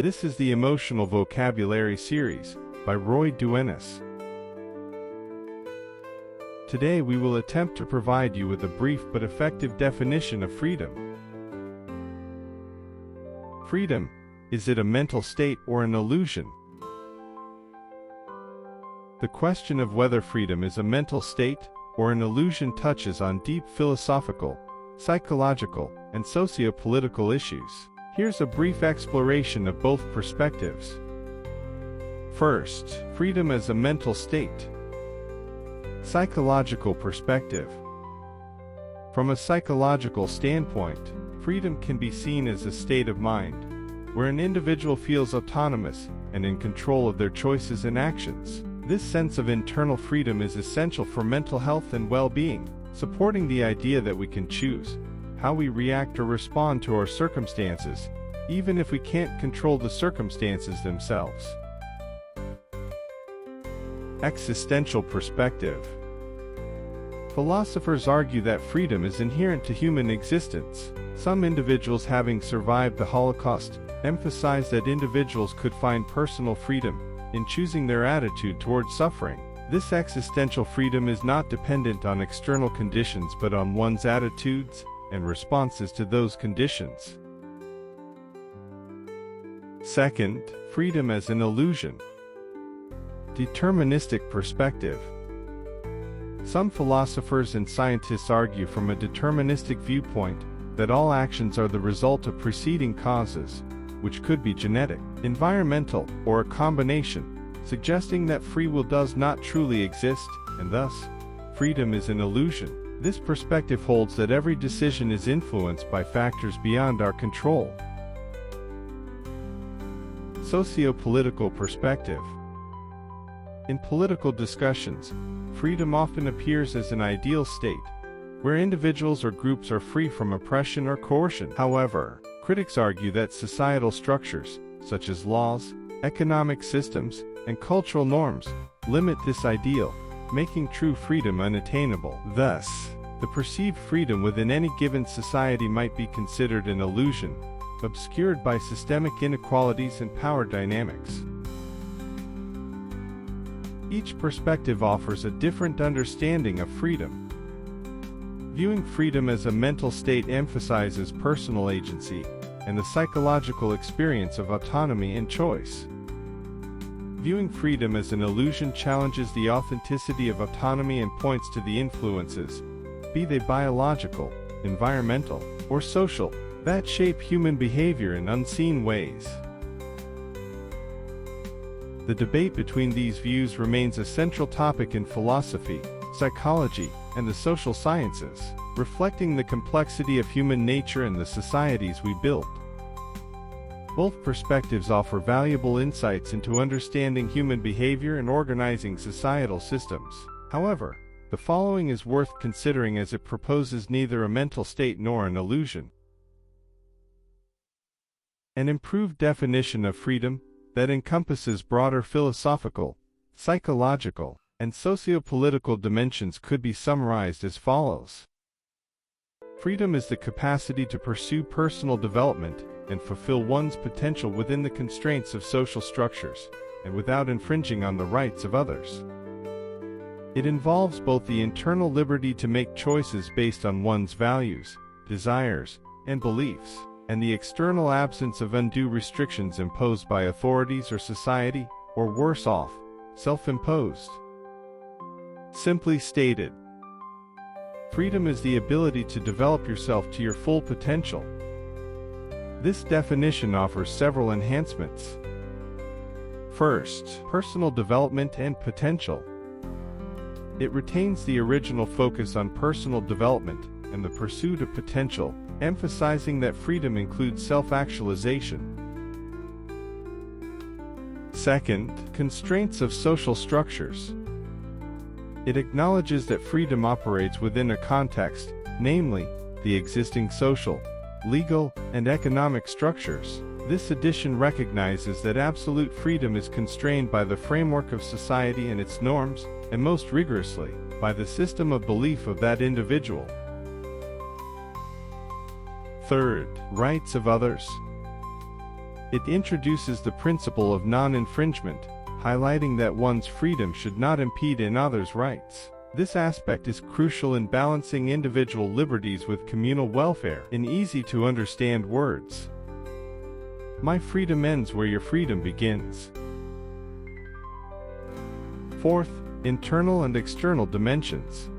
This is the Emotional Vocabulary Series by Duenas. Today we will attempt to provide you with a brief but effective definition of freedom. Freedom, is it a mental state or an illusion? The question of whether freedom is a mental state or an illusion touches on deep philosophical, psychological, and socio-political issues. Here's a brief exploration of both perspectives. First, freedom as a mental state. Psychological perspective. From a psychological standpoint, freedom can be seen as a state of mind, where an individual feels autonomous and in control of their choices and actions. This sense of internal freedom is essential for mental health and well-being, supporting the idea that we can choose how we react or respond to our circumstances, even if we can't control the circumstances themselves. Existential perspective. Philosophers argue that freedom is inherent to human existence. Some individuals, having survived the Holocaust, emphasize that individuals could find personal freedom in choosing their attitude towards suffering. This existential freedom is not dependent on external conditions but on one's attitudes and responses to those conditions. Second, freedom as an illusion. Deterministic perspective. Some philosophers and scientists argue from a deterministic viewpoint that all actions are the result of preceding causes, which could be genetic, environmental, or a combination, suggesting that free will does not truly exist, and thus, freedom is an illusion. This perspective holds that every decision is influenced by factors beyond our control. Socio-political perspective. In political discussions, freedom often appears as an ideal state, where individuals or groups are free from oppression or coercion. However, critics argue that societal structures, such as laws, economic systems, and cultural norms, limit this ideal, making true freedom unattainable. Thus, the perceived freedom within any given society might be considered an illusion, obscured by systemic inequalities and power dynamics. Each perspective offers a different understanding of freedom. Viewing freedom as a mental state emphasizes personal agency and the psychological experience of autonomy and choice. Viewing freedom as an illusion challenges the authenticity of autonomy and points to the influences, be they biological, environmental, or social, that shape human behavior in unseen ways. The debate between these views remains a central topic in philosophy, psychology, and the social sciences, reflecting the complexity of human nature and the societies we build. Both perspectives offer valuable insights into understanding human behavior and organizing societal systems. However, the following is worth considering as it proposes neither a mental state nor an illusion. An improved definition of freedom that encompasses broader philosophical, psychological, and socio-political dimensions could be summarized as follows. Freedom is the capacity to pursue personal development and fulfill one's potential within the constraints of social structures, and without infringing on the rights of others. It involves both the internal liberty to make choices based on one's values, desires, and beliefs, and the external absence of undue restrictions imposed by authorities or society, or worse off, self-imposed. Simply stated, freedom is the ability to develop yourself to your full potential. This definition offers several enhancements. First, personal development and potential. It retains the original focus on personal development and the pursuit of potential, emphasizing that freedom includes self-actualization. Second, constraints of social structures. It acknowledges that freedom operates within a context, namely, the existing social, legal, and economic structures. This edition recognizes that absolute freedom is constrained by the framework of society and its norms, and most rigorously, by the system of belief of that individual. Third, rights of others. It introduces the principle of non-infringement, highlighting that one's freedom should not impede in others' rights. This aspect is crucial in balancing individual liberties with communal welfare in easy-to-understand words. My freedom ends where your freedom begins. Fourth, internal and external dimensions.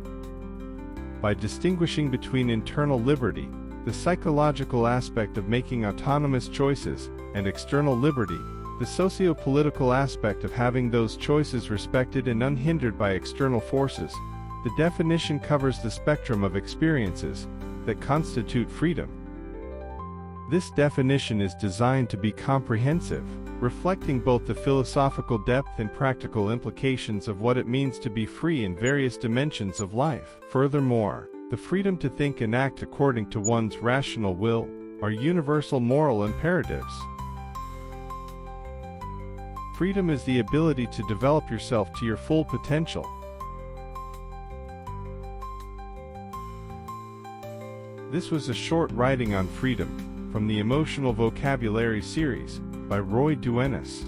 By distinguishing between internal liberty, the psychological aspect of making autonomous choices, and external liberty, the socio-political aspect of having those choices respected and unhindered by external forces, the definition covers the spectrum of experiences that constitute freedom. This definition is designed to be comprehensive, reflecting both the philosophical depth and practical implications of what it means to be free in various dimensions of life. Furthermore, the freedom to think and act according to one's rational will are universal moral imperatives. Freedom is the ability to develop yourself to your full potential. This was a short writing on freedom from the Emotional Vocabulary series by Duenas.